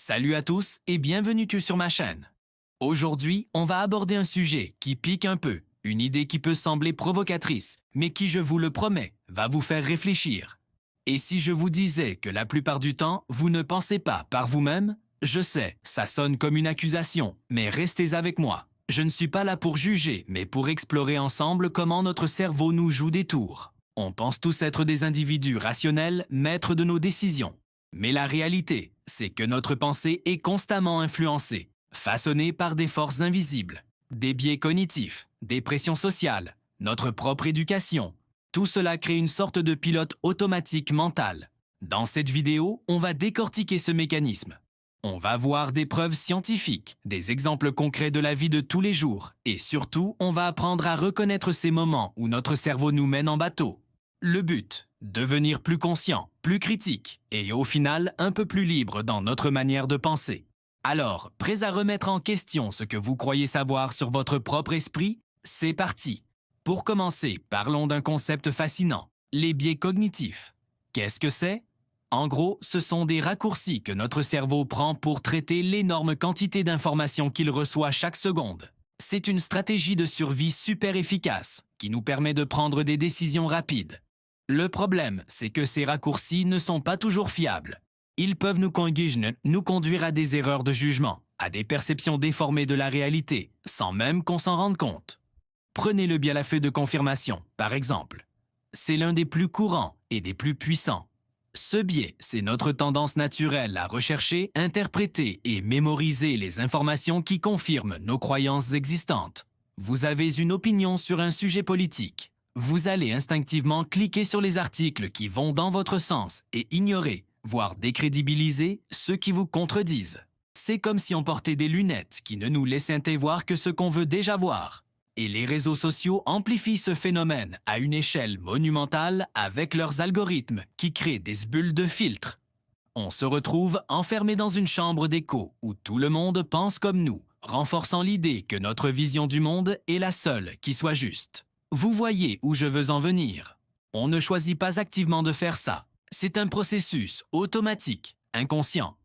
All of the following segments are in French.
Salut à tous et bienvenue sur ma chaîne. Aujourd'hui, on va aborder un sujet qui pique un peu, une idée qui peut sembler provocatrice, mais qui, je vous le promets, va vous faire réfléchir. Et si je vous disais que la plupart du temps, vous ne pensez pas par vous-même? Je sais, ça sonne comme une accusation, mais restez avec moi. Je ne suis pas là pour juger, mais pour explorer ensemble comment notre cerveau nous joue des tours. On pense tous être des individus rationnels, maîtres de nos décisions. Mais la réalité, c'est que notre pensée est constamment influencée, façonnée par des forces invisibles, des biais cognitifs, des pressions sociales, notre propre éducation. Tout cela crée une sorte de pilote automatique mental. Dans cette vidéo, on va décortiquer ce mécanisme. On va voir des preuves scientifiques, des exemples concrets de la vie de tous les jours, et surtout, on va apprendre à reconnaître ces moments où notre cerveau nous mène en bateau. Le but, devenir plus conscient, plus critique, et au final un peu plus libre dans notre manière de penser. Alors, prêts à remettre en question ce que vous croyez savoir sur votre propre esprit? C'est parti! Pour commencer, parlons d'un concept fascinant, les biais cognitifs. Qu'est-ce que c'est? En gros, ce sont des raccourcis que notre cerveau prend pour traiter l'énorme quantité d'informations qu'il reçoit chaque seconde. C'est une stratégie de survie super efficace qui nous permet de prendre des décisions rapides. Le problème, c'est que ces raccourcis ne sont pas toujours fiables. Ils peuvent nous conduire à des erreurs de jugement, à des perceptions déformées de la réalité, sans même qu'on s'en rende compte. Prenez le biais à l'effet de confirmation, par exemple. C'est l'un des plus courants et des plus puissants. Ce biais, c'est notre tendance naturelle à rechercher, interpréter et mémoriser les informations qui confirment nos croyances existantes. Vous avez une opinion sur un sujet politique. Vous allez instinctivement cliquer sur les articles qui vont dans votre sens et ignorer, voire décrédibiliser, ceux qui vous contredisent. C'est comme si on portait des lunettes qui ne nous laissaient voir que ce qu'on veut déjà voir. Et les réseaux sociaux amplifient ce phénomène à une échelle monumentale avec leurs algorithmes qui créent des bulles de filtres. On se retrouve enfermé dans une chambre d'écho où tout le monde pense comme nous, renforçant l'idée que notre vision du monde est la seule qui soit juste. Vous voyez où je veux en venir. On ne choisit pas activement de faire ça. C'est un processus automatique, inconscient.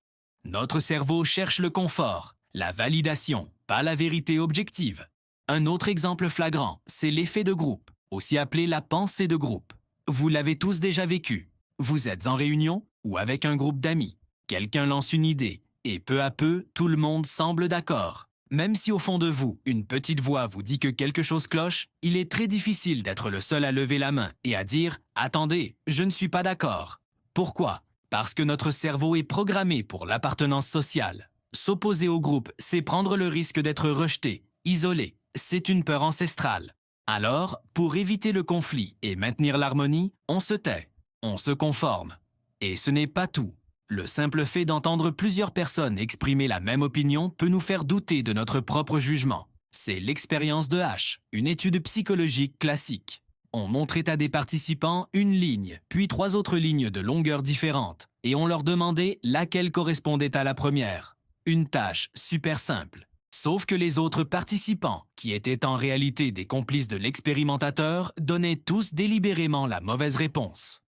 Notre cerveau cherche le confort, la validation, pas la vérité objective. Un autre exemple flagrant, c'est l'effet de groupe, aussi appelé la pensée de groupe. Vous l'avez tous déjà vécu. Vous êtes en réunion ou avec un groupe d'amis. Quelqu'un lance une idée et peu à peu, tout le monde semble d'accord. Même si au fond de vous, une petite voix vous dit que quelque chose cloche, il est très difficile d'être le seul à lever la main et à dire « Attendez, je ne suis pas d'accord ». Pourquoi? Parce que notre cerveau est programmé pour l'appartenance sociale. S'opposer au groupe, c'est prendre le risque d'être rejeté, isolé. C'est une peur ancestrale. Alors, pour éviter le conflit et maintenir l'harmonie, on se tait, on se conforme. Et ce n'est pas tout. Le simple fait d'entendre plusieurs personnes exprimer la même opinion peut nous faire douter de notre propre jugement. C'est l'expérience de H, une étude psychologique classique. On montrait à des participants une ligne, puis 3 autres lignes de longueur différentes, et on leur demandait laquelle correspondait à la première. Une tâche super simple. Sauf que les autres participants, qui étaient en réalité des complices de l'expérimentateur, donnaient tous délibérément la mauvaise réponse.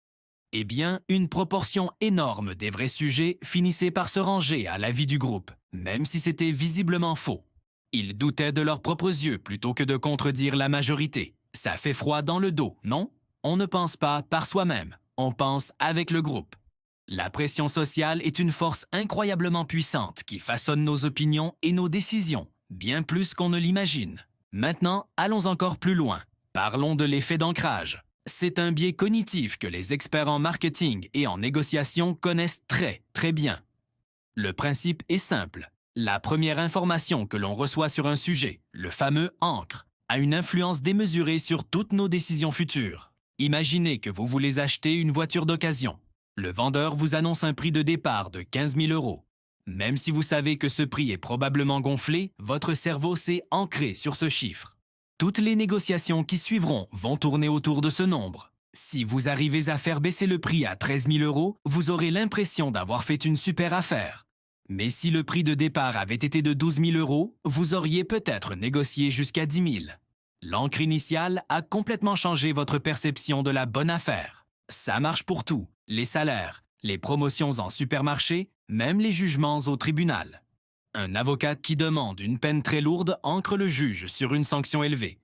Eh bien, une proportion énorme des vrais sujets finissait par se ranger à l'avis du groupe, même si c'était visiblement faux. Ils doutaient de leurs propres yeux plutôt que de contredire la majorité. Ça fait froid dans le dos, non? On ne pense pas par soi-même, on pense avec le groupe. La pression sociale est une force incroyablement puissante qui façonne nos opinions et nos décisions, bien plus qu'on ne l'imagine. Maintenant, allons encore plus loin. Parlons de l'effet d'ancrage. C'est un biais cognitif que les experts en marketing et en négociation connaissent très bien. Le principe est simple. La première information que l'on reçoit sur un sujet, le fameux ancre, a une influence démesurée sur toutes nos décisions futures. Imaginez que vous voulez acheter une voiture d'occasion. Le vendeur vous annonce un prix de départ de 15 000 €. Même si vous savez que ce prix est probablement gonflé, votre cerveau s'est ancré sur ce chiffre. Toutes les négociations qui suivront vont tourner autour de ce nombre. Si vous arrivez à faire baisser le prix à 13 000 €, vous aurez l'impression d'avoir fait une super affaire. Mais si le prix de départ avait été de 12 000 €, vous auriez peut-être négocié jusqu'à 10 000. L'encre initiale a complètement changé votre perception de la bonne affaire. Ça marche pour tout, les salaires, les promotions en supermarché, même les jugements au tribunal. Un avocat qui demande une peine très lourde ancre le juge sur une sanction élevée.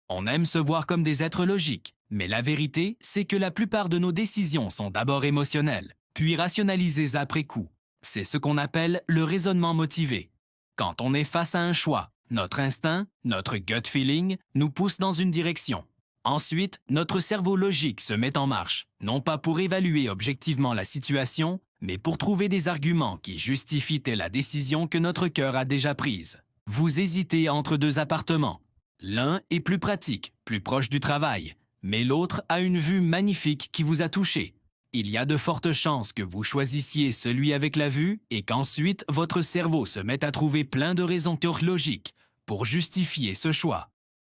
On aime se voir comme des êtres logiques, mais la vérité, c'est que la plupart de nos décisions sont d'abord émotionnelles, puis rationalisées après coup. C'est ce qu'on appelle le raisonnement motivé. Quand on est face à un choix, notre instinct, notre gut feeling, nous pousse dans une direction. Ensuite, notre cerveau logique se met en marche, non pas pour évaluer objectivement la situation, mais pour trouver des arguments qui justifient la décision que notre cœur a déjà prise. Vous hésitez entre deux appartements. L'un est plus pratique, plus proche du travail, mais l'autre a une vue magnifique qui vous a touché. Il y a de fortes chances que vous choisissiez celui avec la vue et qu'ensuite votre cerveau se mette à trouver plein de raisons logiques pour justifier ce choix.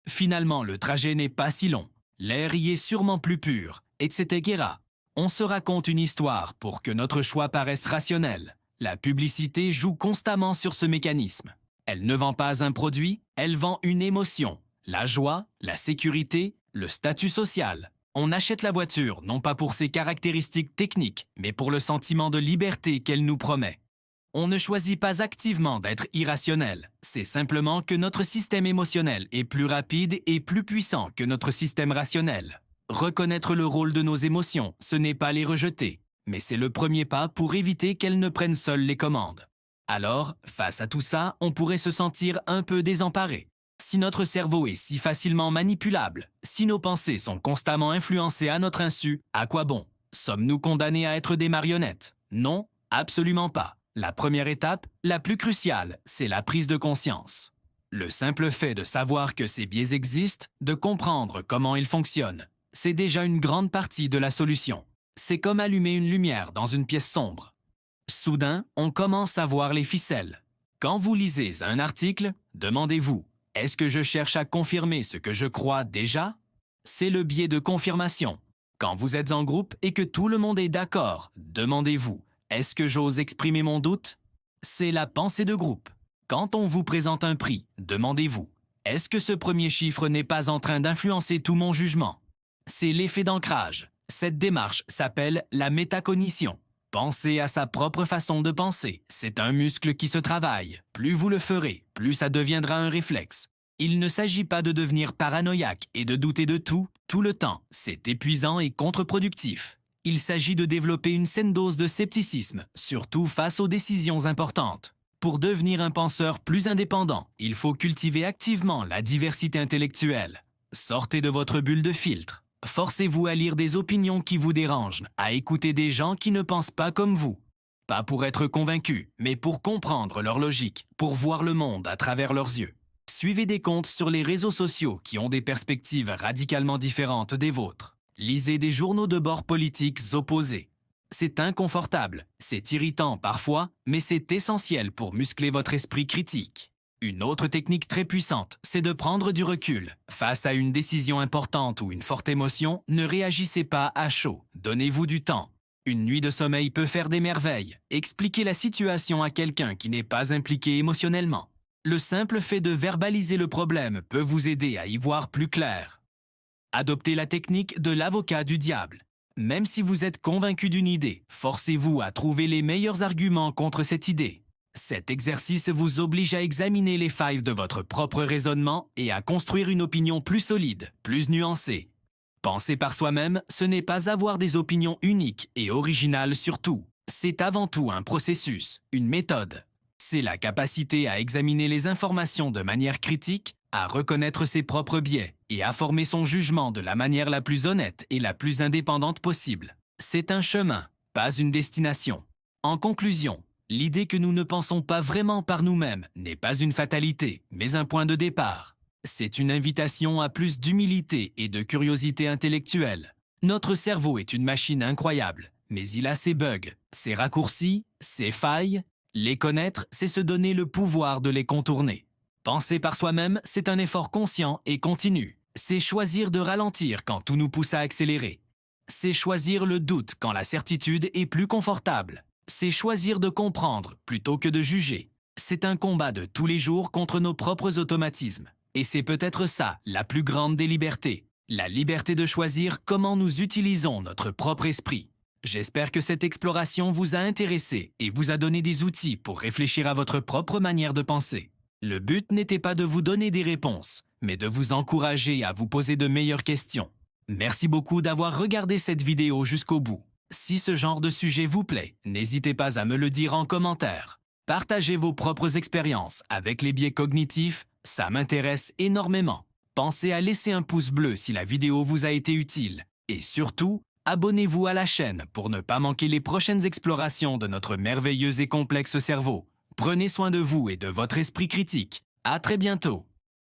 Finalement, le trajet n'est pas si long, l'air y est sûrement plus pur, etc. On se raconte une histoire pour que notre choix paraisse rationnel. La publicité joue constamment sur ce mécanisme. Elle ne vend pas un produit, elle vend une émotion. La joie, la sécurité, le statut social. On achète la voiture non pas pour ses caractéristiques techniques, mais pour le sentiment de liberté qu'elle nous promet. On ne choisit pas activement d'être irrationnel, c'est simplement que notre système émotionnel est plus rapide et plus puissant que notre système rationnel. Reconnaître le rôle de nos émotions, ce n'est pas les rejeter, mais c'est le premier pas pour éviter qu'elles ne prennent seules les commandes. Alors, face à tout ça, on pourrait se sentir un peu désemparé. Si notre cerveau est si facilement manipulable, si nos pensées sont constamment influencées à notre insu, à quoi bon? Sommes-nous condamnés à être des marionnettes? Non, absolument pas. La première étape, la plus cruciale, c'est la prise de conscience. Le simple fait de savoir que ces biais existent, de comprendre comment ils fonctionnent, c'est déjà une grande partie de la solution. C'est comme allumer une lumière dans une pièce sombre. Soudain, on commence à voir les ficelles. Quand vous lisez un article, demandez-vous, est-ce que je cherche à confirmer ce que je crois déjà? C'est le biais de confirmation. Quand vous êtes en groupe et que tout le monde est d'accord, demandez-vous, est-ce que j'ose exprimer mon doute? C'est la pensée de groupe. Quand on vous présente un prix, demandez-vous, est-ce que ce premier chiffre n'est pas en train d'influencer tout mon jugement? C'est l'effet d'ancrage. Cette démarche s'appelle la métacognition. Penser à sa propre façon de penser, c'est un muscle qui se travaille. Plus vous le ferez, plus ça deviendra un réflexe. Il ne s'agit pas de devenir paranoïaque et de douter de tout le temps. C'est épuisant et contre-productif. Il s'agit de développer une saine dose de scepticisme, surtout face aux décisions importantes. Pour devenir un penseur plus indépendant, il faut cultiver activement la diversité intellectuelle. Sortez de votre bulle de filtre. Forcez-vous à lire des opinions qui vous dérangent, à écouter des gens qui ne pensent pas comme vous. Pas pour être convaincu, mais pour comprendre leur logique, pour voir le monde à travers leurs yeux. Suivez des comptes sur les réseaux sociaux qui ont des perspectives radicalement différentes des vôtres. Lisez des journaux de bords politiques opposés. C'est inconfortable, c'est irritant parfois, mais c'est essentiel pour muscler votre esprit critique. Une autre technique très puissante, c'est de prendre du recul. Face à une décision importante ou une forte émotion, ne réagissez pas à chaud. Donnez-vous du temps. Une nuit de sommeil peut faire des merveilles. Expliquez la situation à quelqu'un qui n'est pas impliqué émotionnellement. Le simple fait de verbaliser le problème peut vous aider à y voir plus clair. Adoptez la technique de l'avocat du diable. Même si vous êtes convaincu d'une idée, forcez-vous à trouver les meilleurs arguments contre cette idée. Cet exercice vous oblige à examiner les failles de votre propre raisonnement et à construire une opinion plus solide, plus nuancée. Penser par soi-même, ce n'est pas avoir des opinions uniques et originales sur tout. C'est avant tout un processus, une méthode. C'est la capacité à examiner les informations de manière critique, à reconnaître ses propres biais et à former son jugement de la manière la plus honnête et la plus indépendante possible. C'est un chemin, pas une destination. En conclusion, l'idée que nous ne pensons pas vraiment par nous-mêmes n'est pas une fatalité, mais un point de départ. C'est une invitation à plus d'humilité et de curiosité intellectuelle. Notre cerveau est une machine incroyable, mais il a ses bugs, ses raccourcis, ses failles. Les connaître, c'est se donner le pouvoir de les contourner. Penser par soi-même, c'est un effort conscient et continu. C'est choisir de ralentir quand tout nous pousse à accélérer. C'est choisir le doute quand la certitude est plus confortable. C'est choisir de comprendre plutôt que de juger. C'est un combat de tous les jours contre nos propres automatismes. Et c'est peut-être ça, la plus grande des libertés. La liberté de choisir comment nous utilisons notre propre esprit. J'espère que cette exploration vous a intéressé et vous a donné des outils pour réfléchir à votre propre manière de penser. Le but n'était pas de vous donner des réponses, mais de vous encourager à vous poser de meilleures questions. Merci beaucoup d'avoir regardé cette vidéo jusqu'au bout. Si ce genre de sujet vous plaît, n'hésitez pas à me le dire en commentaire. Partagez vos propres expériences avec les biais cognitifs, ça m'intéresse énormément. Pensez à laisser un pouce bleu si la vidéo vous a été utile. Et surtout, abonnez-vous à la chaîne pour ne pas manquer les prochaines explorations de notre merveilleux et complexe cerveau. Prenez soin de vous et de votre esprit critique. À très bientôt.